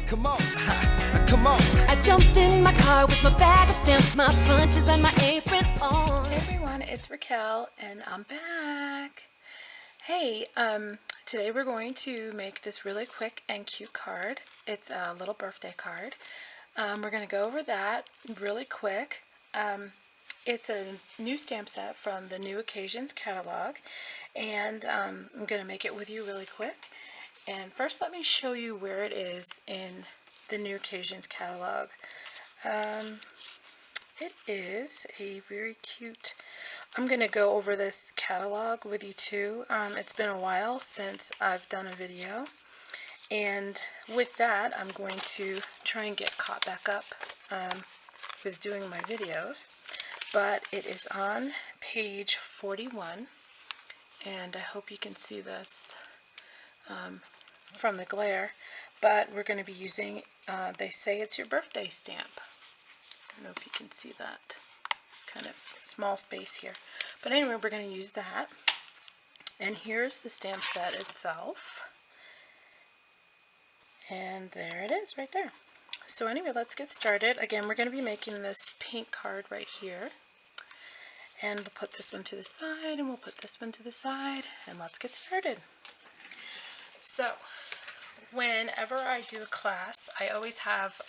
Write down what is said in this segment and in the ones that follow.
Come on, come on. I jumped in my car with my bag of stamps, my punches and my apron on. Hey everyone, it's Raquel and I'm back. Hey, today we're going to make this really quick and cute card. It's a little birthday card. We're going to go over that really quick. It's a new stamp set from the New Occasions catalog, and I'm going to make it with you really quick. And first let me show you where it is in the New Occasions catalog. It is a very cute, I'm going to go over this catalog with you too. It's been a while since I've done a video, and with that I'm going to try and get caught back up with doing my videos. But it is on page 41, and I hope you can see this from the glare, but we're going to be using, they say it's your birthday stamp. I don't know if you can see that kind of small space here. But anyway, we're going to use that. And here's the stamp set itself. And there it is right there. So anyway, let's get started. Again, we're going to be making this pink card right here. And we'll put this one to the side, and we'll put this one to the side, and let's get started. So, whenever I do a class, I always have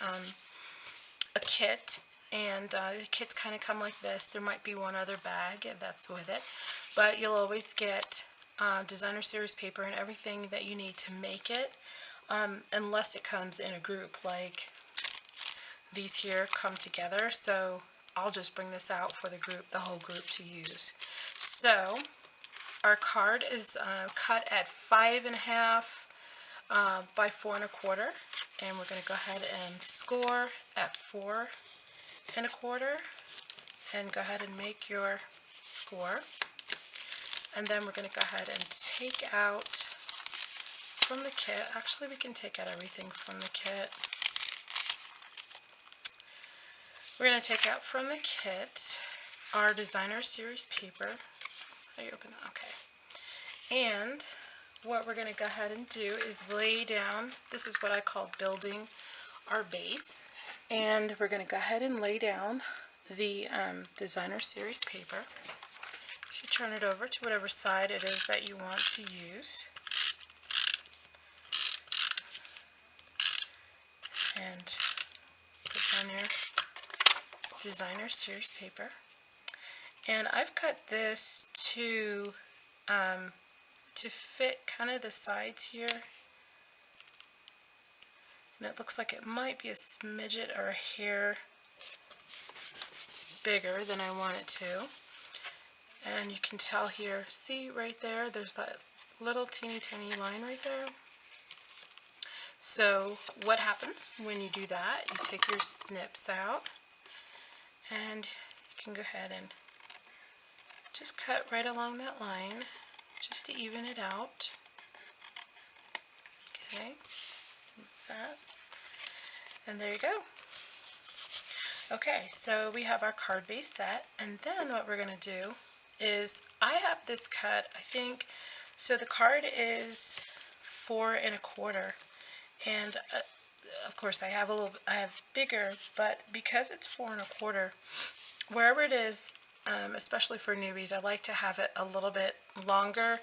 a kit, and the kits kind of come like this. There might be one other bag that's with it, but you'll always get designer series paper and everything that you need to make it, unless it comes in a group, like these here come together. So I'll just bring this out for the group, the whole group to use. So our card is cut at 5.5 by 4 1/4, and we're going to go ahead and score at 4 1/4, and go ahead and make your score. And then we're going to go ahead and take out from the kit. Actually, we can take out everything from the kit. We're going to take out from the kit our designer series paper. How do you open that? Okay. And what we're going to go ahead and do is lay down, this is what I call building our base. And we're going to go ahead and lay down the designer series paper. You turn it over to whatever side it is that you want to use. And put down your designer series paper. And I've cut this to fit kind of the sides here, and it looks like it might be a smidget or a hair bigger than I want it to. And you can tell here, see right there, there's that little teeny tiny line right there. So what happens when you do that, you take your snips out, and you can go ahead and just cut right along that line, just to even it out. Okay, like that. And there you go. Okay, so we have our card base set, and then what we're going to do is, I have this cut, I think, so the card is 4 1/4, and of course I have bigger, but because it's 4 1/4, wherever it is, especially for newbies, I like to have it a little bit longer,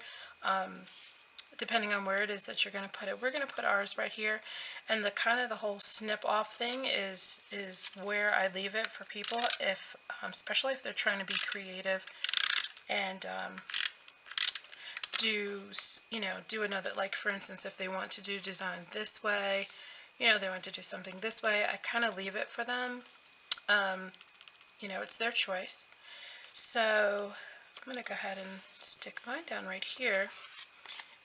depending on where it is that you're going to put it. We're going to put ours right here, and the whole snip off thing is where I leave it for people, if especially if they're trying to be creative and do another, like for instance, if they want to do design this way, they want to do something this way, I kind of leave it for them. It's their choice. So I'm going to go ahead and stick mine down right here,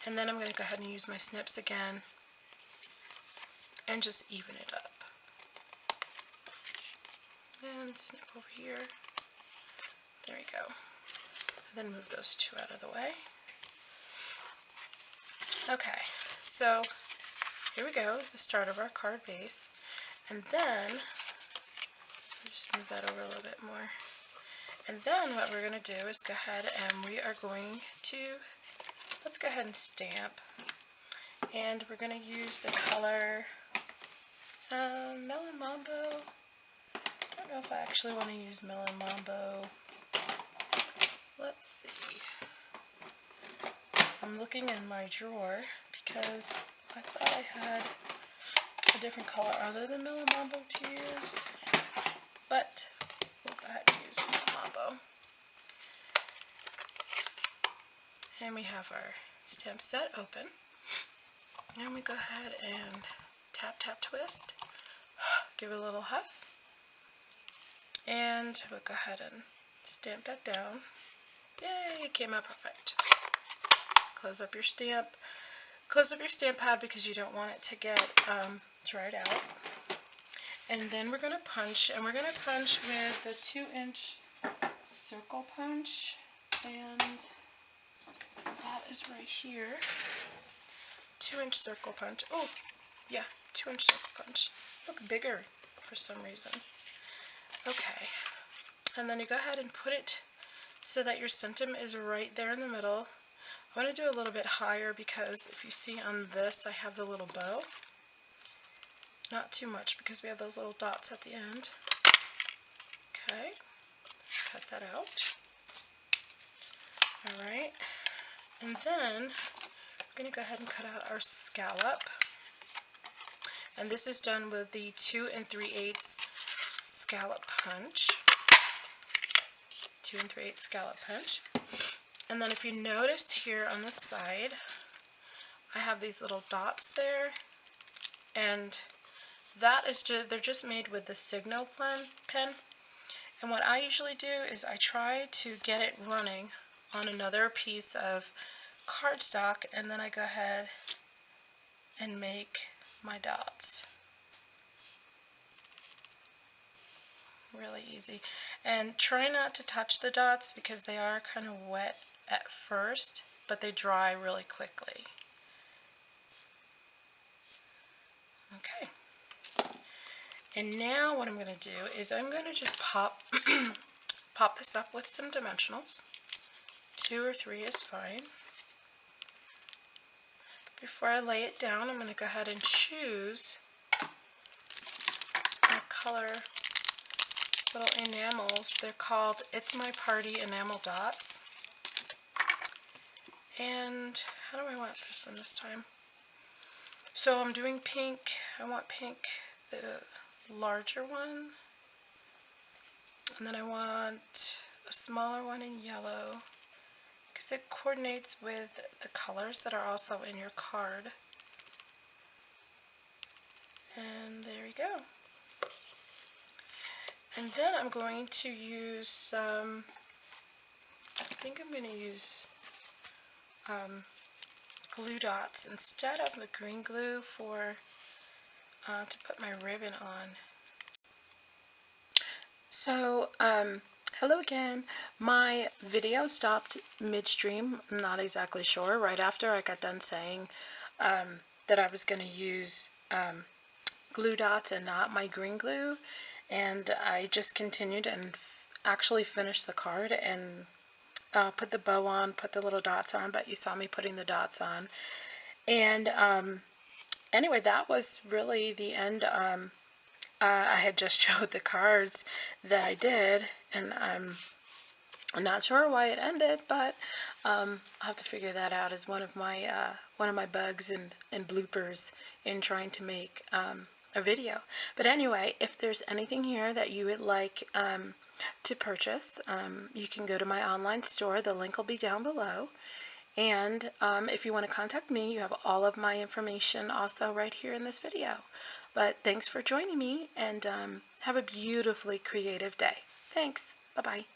and then I'm going to go ahead and use my snips again and just even it up. And snip over here. There we go. And then move those two out of the way. Okay, so here we go. This is the start of our card base. And then, just move that over a little bit more. And then what we're going to do is go ahead and we are going to, let's go ahead and stamp. And we're going to use the color if I actually want to use Melon Mambo. Let's see. I'm looking in my drawer because I thought I had a different color other than Melon Mambo to use, but we'll go ahead and use Melon Mambo. And we have our stamp set open. And we go ahead and tap, tap, twist. Give it a little huff. And we'll go ahead and stamp that down. Yay, it came out perfect. Close up your stamp. Close up your stamp pad because you don't want it to get dried out. And then we're going to punch, and we're going to punch with the 2-inch circle punch. And that is right here. 2-inch circle punch. Oh, yeah, 2-inch circle punch. Look bigger for some reason. Okay. And then you go ahead and put it so that your centum is right there in the middle. I want to do a little bit higher because if you see on this, I have the little bow. Not too much because we have those little dots at the end. Okay. Cut that out. Alright. And then we're going to go ahead and cut out our scallop. And this is done with the 2 3/8 scallop punch. 2 3/8 scallop punch. And then if you notice here on the side, I have these little dots there. And that is just, they're just made with the Signal pen. And what I usually do is I try to get it running on another piece of cardstock, and then I go ahead and make my dots. Really easy. And try not to touch the dots because they are kind of wet at first, but they dry really quickly. Okay. And now what I'm going to do is I'm going to just pop this up with some dimensionals. 2 or 3 is fine. Before I lay it down, I'm going to go ahead and choose my color little enamels. They're called It's My Party enamel dots. And how do I want this one this time? So I'm doing pink. I want pink, the larger one. And then I want a smaller one in yellow because it coordinates with the colors that are also in your card. And there we go. And then I'm going to use some, I think I'm going to use glue dots instead of the green glue for to put my ribbon on. So, hello again. My video stopped midstream. I'm not exactly sure. Right after I got done saying that I was going to use glue dots and not my green glue, and I just continued and actually finished the card and put the bow on, put the little dots on, but you saw me putting the dots on. And anyway, that was really the end. I had just showed the cards that I did, and I'm not sure why it ended, but I'll have to figure that out as one of my bugs and bloopers in trying to make a video. But anyway, if there's anything here that you would like to purchase, you can go to my online store. The link will be down below. And if you want to contact me, you have all of my information also right here in this video. But thanks for joining me, and have a beautifully creative day. Thanks. Bye-bye.